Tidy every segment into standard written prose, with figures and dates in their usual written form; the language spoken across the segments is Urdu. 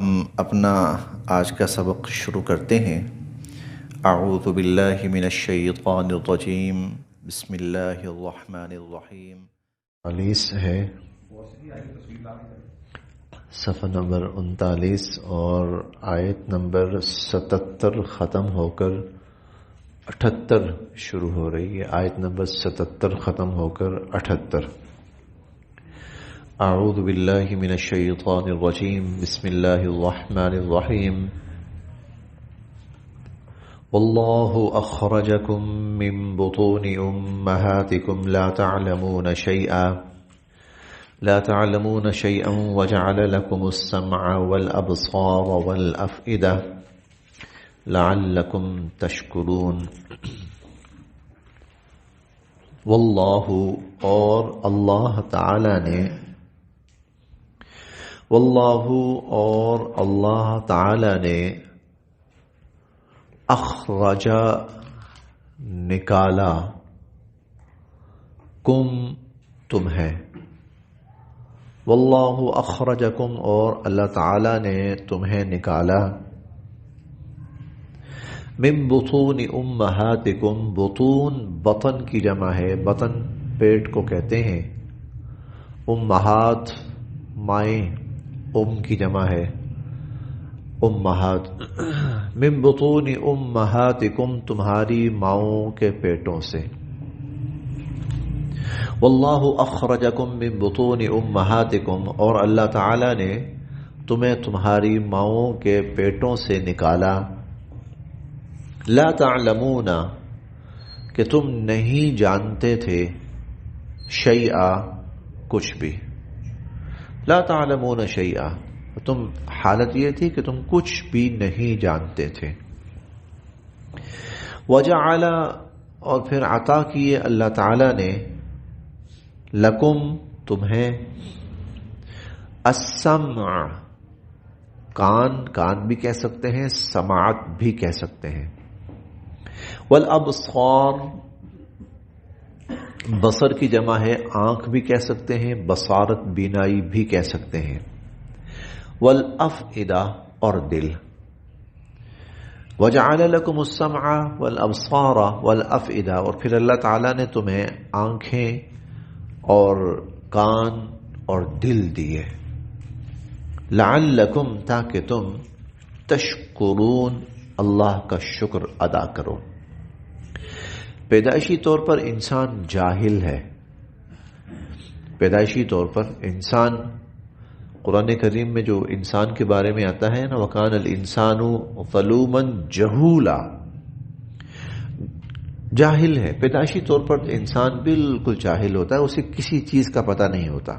ہم اپنا آج کا سبق شروع کرتے ہیں۔ اعوذ باللہ من الشیطان الرجیم، بسم اللہ الرحمن الرحیم۔ 39 ہے، صفحہ نمبر 39 اور آیت نمبر 77 ختم ہو کر 78 شروع ہو رہی ہے۔ آیت نمبر 77 ختم ہو کر 78۔ اعوذ باللہ من الشیطان الرجیم، بسم اللہ الرحمن الرحیم۔ واللہ اخرجکم من بطون امہاتکم لا تعلمون شیئا وجعل لکم السمع والابصار والافئدہ لعلکم تشکرون۔ واللہ اور اللہ تعالی نے، واللہ اور اللہ تعالی نے، اخرج نکالا، کم تمہیں، واللہ اخرجکم اور اللہ تعالی نے تمہیں نکالا، من بطون امہاتکم، بطون بطن کی جمع ہے، بطن پیٹ کو کہتے ہیں، امہات مائیں، ام کی جمع ہے امہات، من بطون امہاتکم تمہاری ماؤں کے پیٹوں سے، واللہ اخرجکم من بطون امہاتکم اور اللہ تعالی نے تمہیں تمہاری ماؤں کے پیٹوں سے نکالا، لا تعلمون کہ تم نہیں جانتے تھے، شیئا کچھ بھی، لا تعلمون شیئا تم حالت یہ تھی کہ تم کچھ بھی نہیں جانتے تھے، وجعل اور پھر عطا کیے اللہ تعالی نے، لکم تمہیں، السمع کان بھی کہہ سکتے ہیں، سماعت بھی کہہ سکتے ہیں، والابصار بصر کی جمع ہے، آنکھ بھی کہہ سکتے ہیں، بصارت بینائی بھی کہہ سکتے ہیں، والافئدہ اور دل، وجعل لکم السمع والابصار والافئدہ اور پھر اللہ تعالیٰ نے تمہیں آنکھیں اور کان اور دل دیے، لعلکم تاکہ تم تشکرون اللہ کا شکر ادا کرو۔ پیدائشی طور پر انسان جاہل ہے، پیدائشی طور پر انسان، قرآن کریم میں جو انسان کے بارے میں آتا ہے نا، وَكَانَ الْإِنسَانُ ظَلُومًا جَهُولًا، جاہل ہے، پیدائشی طور پر انسان بالکل جاہل ہوتا ہے، اسے کسی چیز کا پتہ نہیں ہوتا۔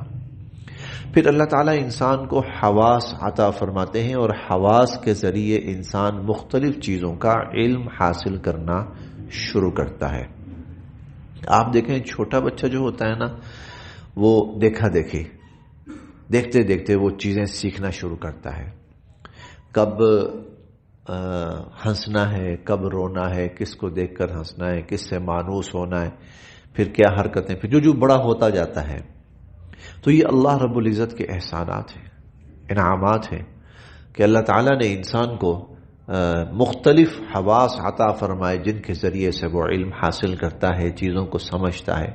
پھر اللہ تعالیٰ انسان کو حواس عطا فرماتے ہیں اور حواس کے ذریعے انسان مختلف چیزوں کا علم حاصل کرنا شروع کرتا ہے۔ آپ دیکھیں چھوٹا بچہ جو ہوتا ہے نا، وہ دیکھتے دیکھتے وہ چیزیں سیکھنا شروع کرتا ہے، کب ہنسنا ہے، کب رونا ہے، کس کو دیکھ کر ہنسنا ہے، کس سے مانوس ہونا ہے، پھر کیا حرکتیں، پھر جو بڑا ہوتا جاتا ہے۔ تو یہ اللہ رب العزت کے احسانات ہیں، انعامات ہیں کہ اللہ تعالیٰ نے انسان کو مختلف حواس عطا فرمائے جن کے ذریعے سے وہ علم حاصل کرتا ہے، چیزوں کو سمجھتا ہے،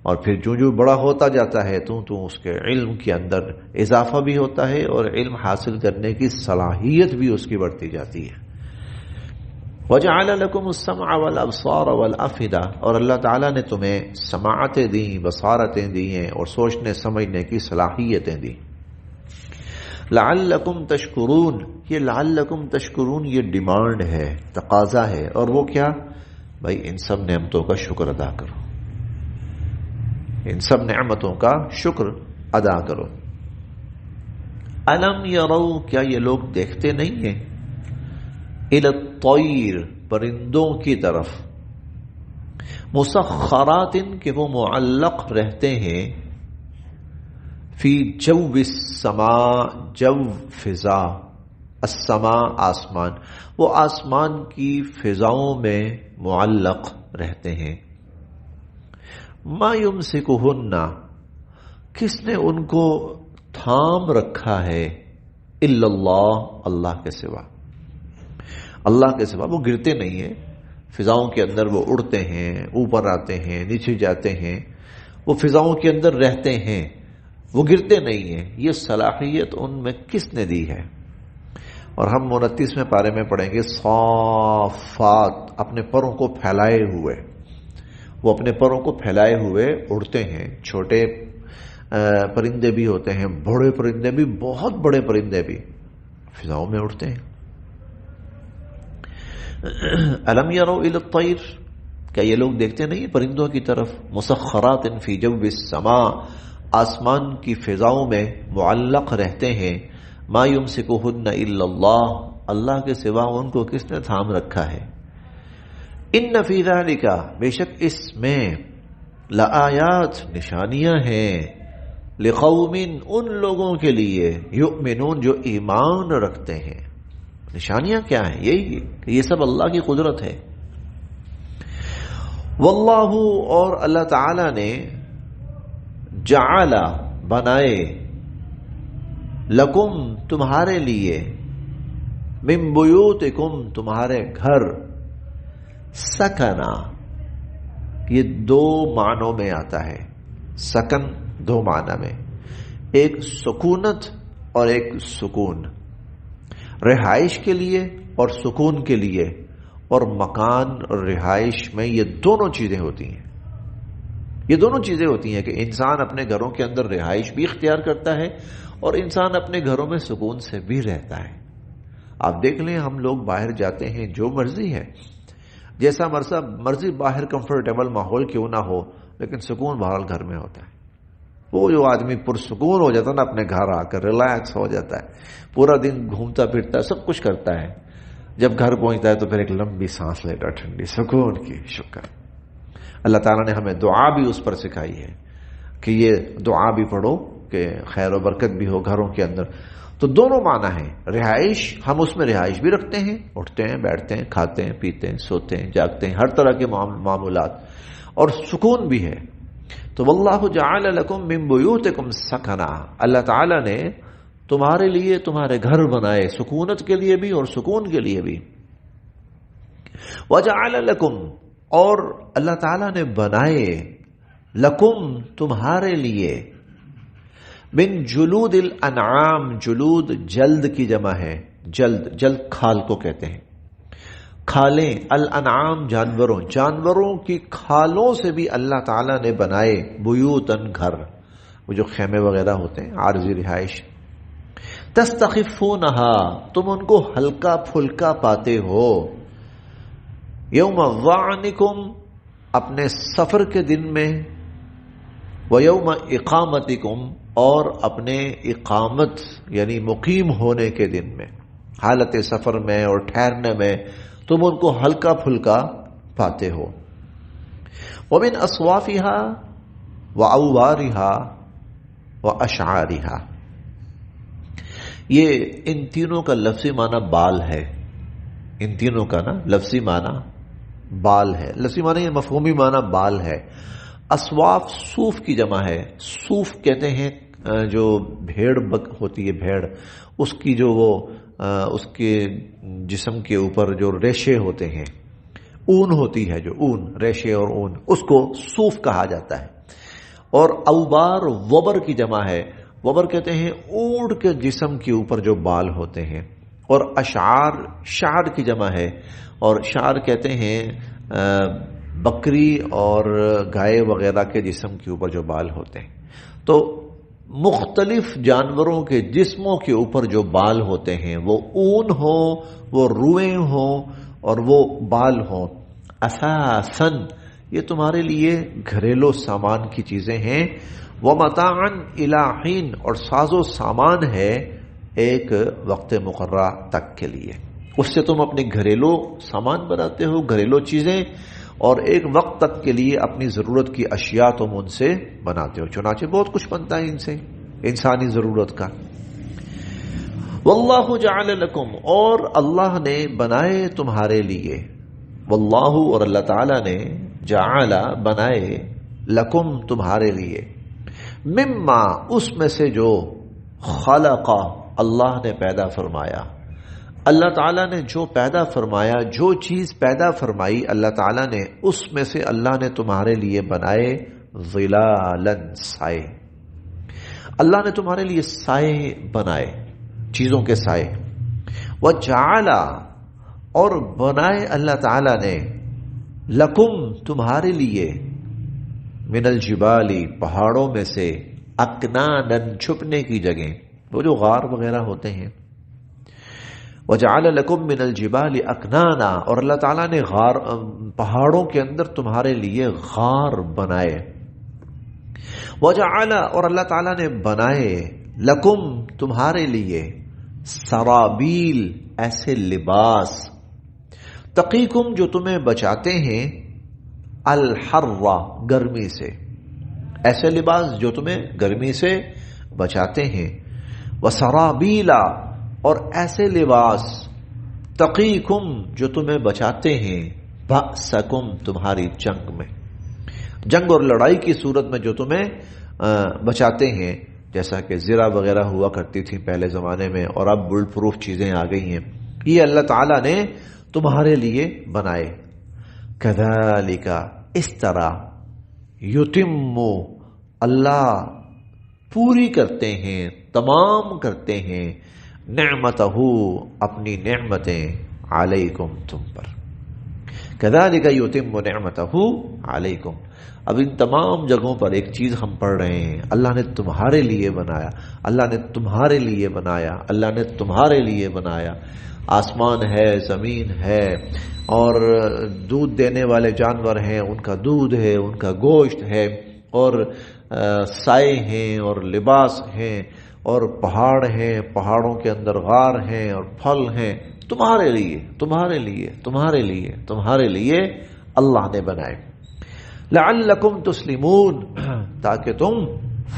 اور پھر جو بڑا ہوتا جاتا ہے تو اس کے علم کے اندر اضافہ بھی ہوتا ہے اور علم حاصل کرنے کی صلاحیت بھی اس کی بڑھتی جاتی ہے۔ وَجَعَلَ لَكُمُ السَّمْعَ وَالْأَبْصَارَ وَالْأَفْئِدَةَ اور اللہ تعالیٰ نے تمہیں سماعتیں دیں، بصارتیں دی ہیں اور سوچنے سمجھنے کی صلاحیتیں دی۔ لعلکم تشکرون، یہ لعلکم تشکرون یہ ڈیمانڈ ہے، تقاضا ہے، اور وہ کیا؟ بھائی ان سب نعمتوں کا شکر ادا کرو، ان سب نعمتوں کا شکر ادا کرو۔ الم یروا کیا یہ لوگ دیکھتے نہیں ہیں؟ الی الطیر پرندوں کی طرف، مسخرات کہ وہ معلق رہتے ہیں، فی جو السماء جو فضا، السماء آسمان، وہ آسمان کی فضاؤں میں معلق رہتے ہیں، ما یمسکہن کس نے ان کو تھام رکھا ہے، الا اللہ، اللہ کے سوا، اللہ کے سوا وہ گرتے نہیں ہیں، فضاؤں کے اندر وہ اڑتے ہیں، اوپر آتے ہیں، نیچے جاتے ہیں، وہ فضاؤں کے اندر رہتے ہیں، وہ گرتے نہیں ہیں۔ یہ صلاحیت ان میں کس نے دی ہے؟ اور ہم 29ویں پارے میں پڑھیں گے صافات، اپنے پروں کو پھیلائے ہوئے، وہ اپنے پروں کو پھیلائے ہوئے اڑتے ہیں۔ چھوٹے پرندے بھی ہوتے ہیں، بڑے پرندے بھی، بہت بڑے پرندے بھی فضاؤں میں اڑتے ہیں۔ الم یروا الی الطیر، کیا یہ لوگ دیکھتے نہیں پرندوں کی طرف؟ مسخرات فی جو السماء، آسمان کی فضاؤں میں معلق رہتے ہیں۔ ما یمسکہن الا اللہ، اللہ کے سوا ان کو کس نے تھام رکھا ہے؟ ان فی ذلک، بے شک اس میں، لآیات، نشانیاں ہیں، لقوم، ان لوگوں کے لیے، یؤمنون، جو ایمان رکھتے ہیں۔ نشانیاں کیا ہیں؟ یہی کہ یہ سب اللہ کی قدرت ہے۔ واللہ، اور اللہ تعالی نے، جعل، بنائے، لکم، تمہارے لیے، من بیوتکم، تمہارے گھر، سکنا، یہ دو معنوں میں آتا ہے۔ سکن دو معنی میں، ایک سکونت اور ایک سکون، رہائش کے لیے اور سکون کے لیے، اور مکان اور رہائش میں یہ دونوں چیزیں ہوتی ہیں۔ یہ دونوں چیزیں ہوتی ہیں کہ انسان اپنے گھروں کے اندر رہائش بھی اختیار کرتا ہے اور انسان اپنے گھروں میں سکون سے بھی رہتا ہے۔ آپ دیکھ لیں، ہم لوگ باہر جاتے ہیں، جو مرضی ہے، جیسا مرضی باہر کمفرٹیبل ماحول کیوں نہ ہو، لیکن سکون بہرحال گھر میں ہوتا ہے۔ وہ جو آدمی پرسکون ہو جاتا ہے نا، اپنے گھر آ کر ریلیکس ہو جاتا ہے، پورا دن گھومتا پھرتا ہے، سب کچھ کرتا ہے، جب گھر پہنچتا ہے تو پھر ایک لمبی سانس لے گا، ٹھنڈی سکون کی۔ شکر اللہ تعالیٰ نے ہمیں دعا بھی اس پر سکھائی ہے کہ یہ دعا بھی پڑھو کہ خیر و برکت بھی ہو گھروں کے اندر۔ تو دونوں معنی ہیں، رہائش، ہم اس میں رہائش بھی رکھتے ہیں، اٹھتے ہیں، بیٹھتے ہیں، کھاتے ہیں، پیتے ہیں، سوتے ہیں، جاگتے ہیں، ہر طرح کے معاملات، اور سکون بھی ہے۔ تو واللہ جعل لکم من بیوتکم سکنا، اللہ تعالیٰ نے تمہارے لیے تمہارے گھر بنائے، سکونت کے لیے بھی اور سکون کے لیے بھی۔ وجعل لکم، اور اللہ تعالیٰ نے بنائے، لکم، تمہارے لیے، من جلود الانعام، جلود جلد کی جمع ہے، جلد کھال کو کہتے ہیں، کھالیں، الانعام جانوروں کی کھالوں سے بھی اللہ تعالیٰ نے بنائے، بیوتن، گھر، وہ جو خیمے وغیرہ ہوتے ہیں، عارضی رہائش، تستخفونہا، تم ان کو ہلکا پھلکا پاتے ہو، یوم ظعنکم، اپنے سفر کے دن میں، ویوم اقامتکم، اور اپنے اقامت یعنی مقیم ہونے کے دن میں، حالت سفر میں اور ٹھہرنے میں تم ان کو ہلکا پھلکا پاتے ہو۔ ومن اصوافہا واوبارہا واشعارہا، یہ ان تینوں کا لفظی معنی بال ہے، ان تینوں کا نا لفظی معنی بال ہے، لفظی معنی یہ مفہومی معنی بال ہے۔ اصواف صوف کی جمع ہے، صوف کہتے ہیں جو بھیڑ ہوتی ہے، بھیڑ، اس کی جو وہ اس کے جسم کے اوپر جو ریشے ہوتے ہیں، اون ہوتی ہے، جو اون، ریشے اور اون، اس کو صوف کہا جاتا ہے۔ اور اوبار وبر کی جمع ہے، وبر کہتے ہیں اونٹ کے جسم کے اوپر جو بال ہوتے ہیں۔ اور اشعار، شعر کی جمع ہے، اور شعر کہتے ہیں بکری اور گائے وغیرہ کے جسم کے اوپر جو بال ہوتے ہیں۔ تو مختلف جانوروں کے جسموں کے اوپر جو بال ہوتے ہیں، وہ اون ہو، وہ روئیں ہوں، اور وہ بال ہوں، اساساً یہ تمہارے لیے گھریلو سامان کی چیزیں ہیں، ومتاعاً الی حین، اور ساز و سامان ہے ایک وقت مقررہ تک کے لیے، اس سے تم اپنے گھریلو سامان بناتے ہو، گھریلو چیزیں، اور ایک وقت تک کے لیے اپنی ضرورت کی اشیاء تم ان سے بناتے ہو، چنانچہ بہت کچھ بنتا ہے ان سے انسانی ضرورت کا۔ واللہ جعل لکم، اور اللہ نے بنائے تمہارے لیے، واللہ، اور اللہ تعالی نے، جعل، بنائے، لکم، تمہارے لیے، مما، اس میں سے جو، خلق، اللہ نے پیدا فرمایا. اللہ تعالیٰ نے جو پیدا فرمایا، جو چیز پیدا فرمائی اللہ تعالیٰ نے، اس میں سے اللہ نے تمہارے لیے بنائے ظلالن، سائے. اللہ نے تمہارے لیے سائے بنائے، چیزوں کے سائے. وجعل، اور بنائے اللہ تعالیٰ نے لکم، تمہارے لیے، من الجبال، پہاڑوں میں سے، اکنانن، چھپنے کی جگہ، وہ جو غار وغیرہ ہوتے ہیں. وجعل لکم من الجبال اکنانا، اور اللہ تعالیٰ نے پہاڑوں کے اندر تمہارے لیے غار بنائے. وجعل، اور اللہ تعالیٰ نے بنائے لکم، تمہارے لیے، سرابیل، ایسے لباس، تقیکم، جو تمہیں بچاتے ہیں، الحر، گرمی سے، ایسے لباس جو تمہیں گرمی سے بچاتے ہیں. وسرابیلا، اور ایسے لباس، تقیکم، جو تمہیں بچاتے ہیں، بأسکم، تمہاری جنگ میں، جنگ اور لڑائی کی صورت میں جو تمہیں بچاتے ہیں، جیسا کہ زرہ وغیرہ ہوا کرتی تھی پہلے زمانے میں، اور اب بلٹ پروف چیزیں آ گئی ہیں. یہ اللہ تعالیٰ نے تمہارے لیے بنائے. کذالک، اس طرح، یتم، اللہ پوری کرتے ہیں، تمام کرتے ہیں، نعمتہ، اپنی نعمتیں، علیکم، تم پر. کذالک یتم نعمتہ علیکم. اب ان تمام جگہوں پر ایک چیز ہم پڑھ رہے ہیں، اللہ نے تمہارے لیے بنایا، اللہ نے تمہارے لیے بنایا، اللہ نے تمہارے لیے بنایا. آسمان ہے، زمین ہے، اور دودھ دینے والے جانور ہیں، ان کا دودھ ہے، ان کا گوشت ہے، اور سائے ہیں، اور لباس ہیں، اور پہاڑ ہیں، پہاڑوں کے اندر غار ہیں، اور پھل ہیں، تمہارے لیے، تمہارے لیے، تمہارے لیے، تمہارے لیے اللہ نے بنائے. لعلکم تسلمون، تاکہ تم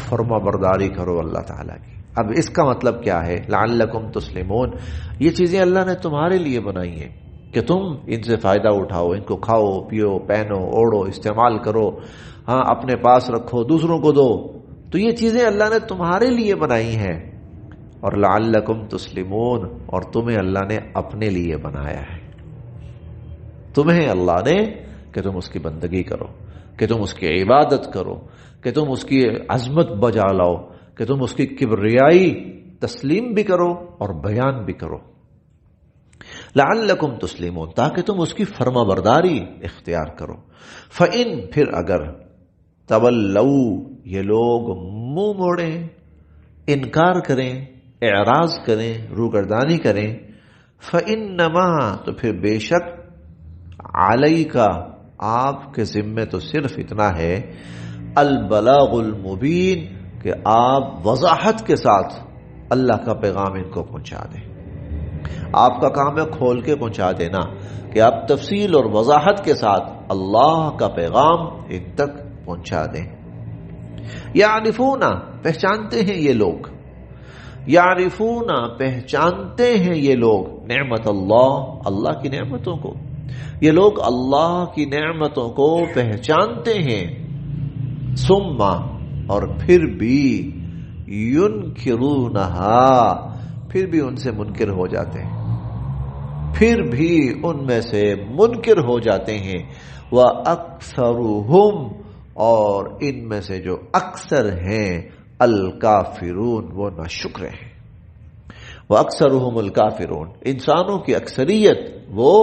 فرما برداری کرو اللہ تعالیٰ کی. اب اس کا مطلب کیا ہے؟ لعلکم تسلمون، یہ چیزیں اللہ نے تمہارے لیے بنائی ہیں کہ تم ان سے فائدہ اٹھاؤ، ان کو کھاؤ، پیو، پہنو، اوڑھو، استعمال کرو، ہاں اپنے پاس رکھو، دوسروں کو دو. تو یہ چیزیں اللہ نے تمہارے لیے بنائی ہیں. اور لعلکم تسلمون، اور تمہیں اللہ نے اپنے لیے بنایا ہے. تمہیں اللہ نے کہ تم اس کی بندگی کرو، کہ تم اس کی عبادت کرو، کہ تم اس کی عظمت بجا لاؤ، کہ تم اس کی کبریائی تسلیم بھی کرو اور بیان بھی کرو. لعلکم تسلمون، تاکہ تم اس کی فرما برداری اختیار کرو. فَإِن، پھر اگر، تولوا، یہ لوگ منہ موڑیں، انکار کریں، اعراض کریں، روگردانی کریں، فَإِنَّمَا، تو پھر بے شک، علیک، آپ کے ذمے تو صرف اتنا ہے، البلاغ المبین، کہ آپ وضاحت کے ساتھ اللہ کا پیغام ان کو پہنچا دیں. آپ کا کام ہے کھول کے پہنچا دینا، کہ آپ تفصیل اور وضاحت کے ساتھ اللہ کا پیغام ان تک پہنچا دیں. یعرفون، پہچانتے ہیں یہ لوگ، یعرفون، پہچانتے ہیں یہ لوگ، نعمت اللہ، اللہ کی نعمتوں کو. یہ لوگ اللہ کی نعمتوں کو پہچانتے ہیں. ثم، اور پھر بھی، ینکرونہا، پھر بھی ان سے منکر ہو جاتے ہیں، پھر بھی ان میں سے منکر ہو جاتے ہیں. وَأَكْثَرُهُمْ، اور ان میں سے جو اکثر ہیں، الکافرون، وہ ناشکر ہیں. وَأَكْثَرُهُمُ الْكَافِرُونَ، انسانوں کی اکثریت وہ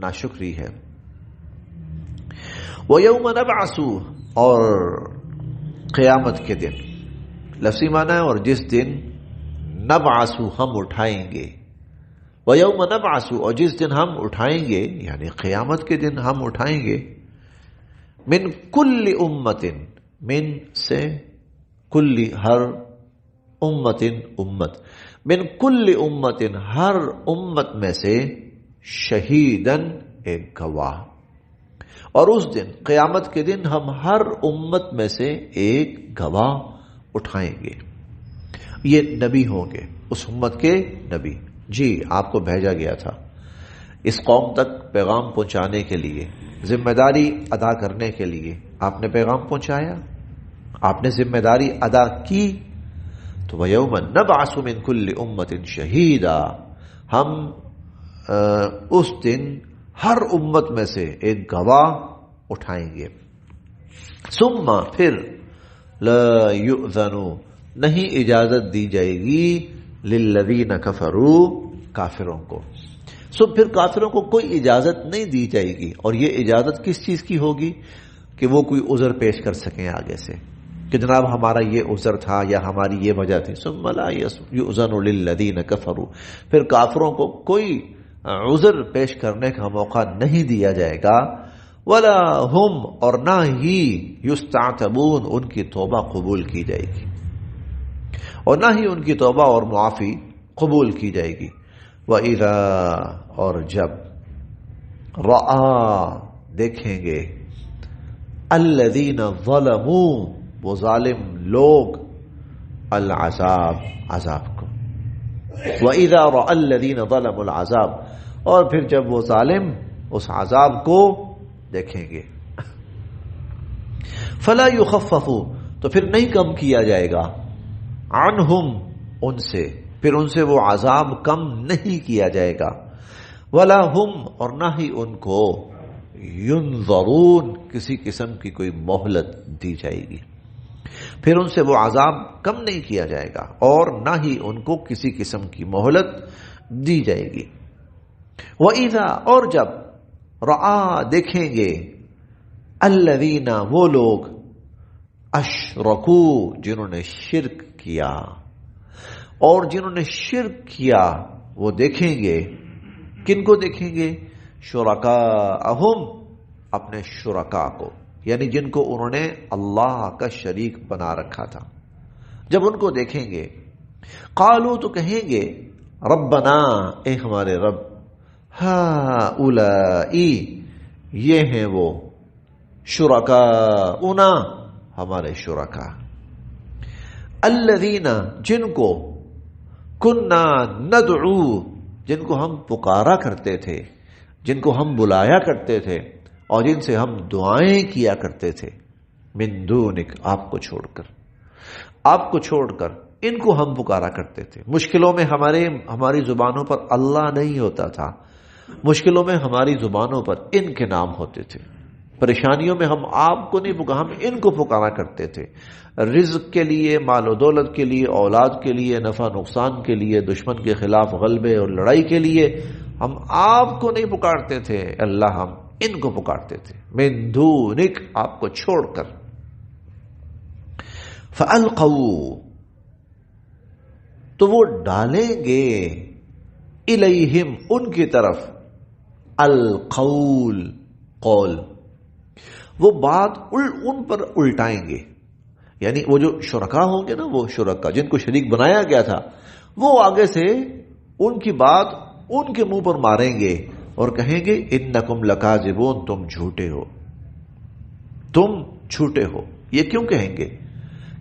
ناشکری ہے. وَيَوْمَ نَبْعَثُ، اور قیامت کے دن، لفظی معنی ہے، اور جس دن، نبعث، ہم اٹھائیں گے. وَيَوْمَ نَبْعَثُ، اور جس دن ہم اٹھائیں گے، یعنی قیامت کے دن ہم اٹھائیں گے. من کل امت، من سے کل، ہر، امت، امت، من کل امت، ہر امت میں سے، شہیدن، ایک گواہ. اور اس دن، قیامت کے دن، ہم ہر امت میں سے ایک گواہ اٹھائیں گے. یہ نبی ہوں گے، اس امت کے نبی. جی، آپ کو بھیجا گیا تھا اس قوم تک پیغام پہنچانے کے لیے، ذمہ داری ادا کرنے کے لیے. آپ نے پیغام پہنچایا، آپ نے ذمہ داری ادا کی، تو وَيَوْمَ نَبْعَثُ مِنْ كُلِّ أُمَّةٍ شَهِيدًا، ہم اس دن ہر امت میں سے ایک گواہ اٹھائیں گے. ثم پھر لا یؤذن، نہیں اجازت دی جائے گی للذین کفروا، کافروں کو. پھر کافروں کو کوئی اجازت نہیں دی جائے گی. اور یہ اجازت کس چیز کی ہوگی؟ کہ وہ کوئی عذر پیش کر سکیں آگے سے کہ جناب ہمارا یہ عذر تھا یا ہماری یہ وجہ تھی. ثم لا یؤذن للذین کفروا، پھر کافروں کو کوئی عذر پیش کرنے کا موقع نہیں دیا جائے گا. ولا ہم، اور نہ ہی یستعتبون، ان کی توبہ قبول کی جائے گی، اور نہ ہی ان کی توبہ اور معافی قبول کی جائے گی. وَإِذَا، اور جب رَآ، دیکھیں گے، الذین ظلموا، وہ ظالم لوگ، العذاب، عذاب کو. وَإِذَا رَأَى الَّذِينَ ظَلَمُوا الْعَذَابَ، اور پھر جب وہ ظالم اس عذاب کو دیکھیں گے. فَلَا يُخَفَّفُ، تو پھر نہیں کم کیا جائے گا، عنہم، ان سے، پھر ان سے وہ عذاب کم نہیں کیا جائے گا. وَلَا هُمْ، اور نہ ہی ان کو يُنظَرُونَ، کسی قسم کی کوئی مہلت دی جائے گی. پھر ان سے وہ عذاب کم نہیں کیا جائے گا اور نہ ہی ان کو کسی قسم کی مہلت دی جائے گی. وَإِذَا، اور جب رَآ، دیکھیں گے، الَّذِينَ، وہ لوگ، اشرکوا، جنہوں نے شرک کیا، اور جنہوں نے شرک کیا وہ دیکھیں گے. کن کو دیکھیں گے؟ شرکاءہم، اپنے شرکاء کو، یعنی جن کو انہوں نے اللہ کا شریک بنا رکھا تھا. جب ان کو دیکھیں گے، قالوا، تو کہیں گے، ربنا، اے ہمارے رب، ہؤلاء، یہ ہیں وہ، شرکاؤنا، ہمارے شرکاء، الذین، جن کو، کننا ندعو، جن کو ہم پکارا کرتے تھے، جن کو ہم بلایا کرتے تھے، اور جن سے ہم دعائیں کیا کرتے تھے، من دونک، آپ کو چھوڑ کر، آپ کو چھوڑ کر ان کو ہم پکارا کرتے تھے. مشکلوں میں ہماری زبانوں پر اللہ نہیں ہوتا تھا، مشکلوں میں ہماری زبانوں پر ان کے نام ہوتے تھے. پریشانیوں میں ہم آپ کو نہیں پکارا، ہم ان کو پکارا کرتے تھے. رزق کے لیے، مال و دولت کے لیے، اولاد کے لیے، نفع نقصان کے لیے، دشمن کے خلاف غلبے اور لڑائی کے لیے ہم آپ کو نہیں پکارتے تھے اللہ، ہم ان کو پکارتے تھے، من دونک، آپ کو چھوڑ کر. فَأَلْقَوْا، تو وہ ڈالیں گے، الیہم، ان کی طرف، القول، قول، وہ بات ان پر الٹائیں گے. یعنی وہ جو شرکا ہوں گے نا، وہ شرکا جن کو شریک بنایا گیا تھا، وہ آگے سے ان کی بات ان کے منہ پر ماریں گے اور کہیں گے انکم لکاذبون، تم جھوٹے ہو، تم جھوٹے ہو. یہ کیوں کہیں گے؟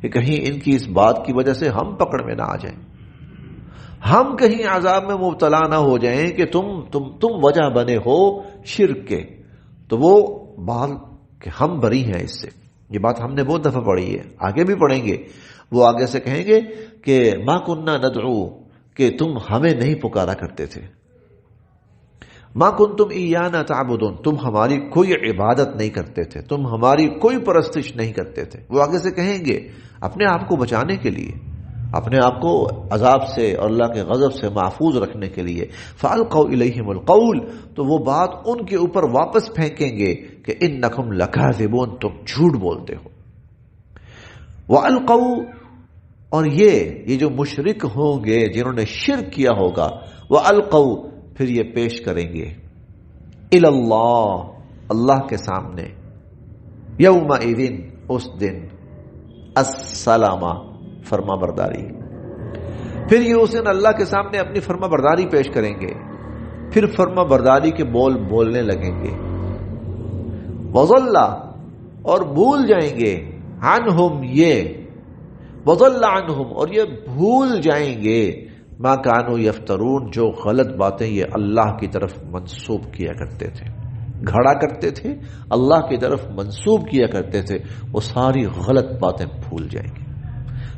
کہ کہیں ان کی اس بات کی وجہ سے ہم پکڑ میں نہ آ جائیں، ہم کہیں عذاب میں مبتلا نہ ہو جائیں کہ تم وجہ بنے ہو شرک کے. تو وہ بات کہ ہم بری ہیں اس سے، یہ بات ہم نے بہت دفعہ پڑھی ہے، آگے بھی پڑھیں گے. وہ آگے سے کہیں گے کہ ما کننا ندعو، کہ تم ہمیں نہیں پکارا کرتے تھے، ما کنتم ایانا تعبدون، تم ہماری کوئی عبادت نہیں کرتے تھے، تم ہماری کوئی پرستش نہیں کرتے تھے. وہ آگے سے کہیں گے اپنے آپ کو بچانے کے لیے، اپنے آپ کو عذاب سے اور اللہ کے غضب سے محفوظ رکھنے کے لیے. فَأَلْقَوْا إِلَيْهِمُ الْقَوْلَ، تو وہ بات ان کے اوپر واپس پھینکیں گے کہ إِنَّكُمْ لَكَاذِبُونَ، تم جھوٹ بولتے ہو. وَأَلْقَوْا، اور یہ جو مشرک ہوں گے جنہوں نے شرک کیا ہوگا، وَأَلْقَوْا، پھر یہ پیش کریں گے، إِلَى اللَّهِ، اللہ کے سامنے، يَوْمَئِذٍ، اس دن، السَّلَامَ، فرما برداری. پھر یہ اس دن اللہ کے سامنے اپنی فرما برداری پیش کریں گے، پھر فرما برداری کے بول بولنے لگیں گے. وَضَلَّ، اور بھول جائیں گے، عنہم، یہ، وَضَلَّ عنہم، اور یہ بھول جائیں گے، ما کانوا یفترون، جو غلط باتیں یہ اللہ کی طرف منسوب کیا کرتے تھے، گھڑا کرتے تھے، اللہ کی طرف منسوب کیا کرتے تھے، وہ ساری غلط باتیں بھول جائیں گے.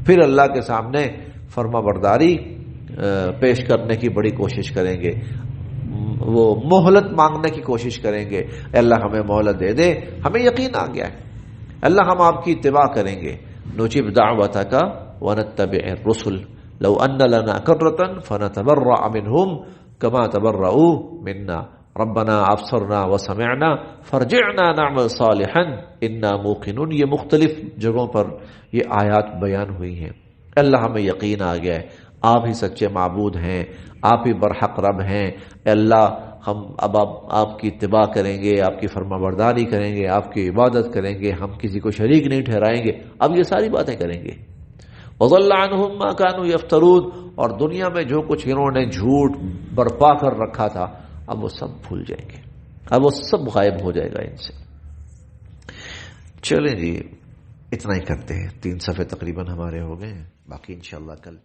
پھر اللہ کے سامنے فرما برداری پیش کرنے کی بڑی کوشش کریں گے، وہ مہلت مانگنے کی کوشش کریں گے، اللہ ہمیں مہلت دے دے، ہمیں یقین آ گیا ہے اللہ ہم آپ کی اتباع کریں گے، نجیب دعوتک ونتبع الرسل لو ان لنا کرۃ فنتبرأ منهم كما تبرؤوا منا ربنا ابصرنا وسمعنا فارجعنا نعمل صالحا انا موقنون۔ یہ مختلف جگہوں پر یہ آیات بیان ہوئی ہیں۔ اللہ ہمیں یقین آ گیا ہے آپ ہی سچے معبود ہیں، آپ ہی برحق رب ہیں، اللہ ہم اب آپ کی اتباع کریں گے، آپ کی فرما برداری کریں گے، آپ کی عبادت کریں گے، ہم کسی کو شریک نہیں ٹھہرائیں گے، اب یہ ساری باتیں کریں گے۔ وَضَلَّ عَنْهُمْ مَا كَانُوا يَفْتَرُونَ، اور دنیا میں جو کچھ انہوں نے جھوٹ برپا کر رکھا تھا اب وہ سب بھول جائیں گے، اب وہ سب غائب ہو جائے گا ان سے۔ چلیں جی اتنا ہی کرتے ہیں، 3 صفحے تقریباً ہمارے ہو گئے ہیں، باقی انشاءاللہ کل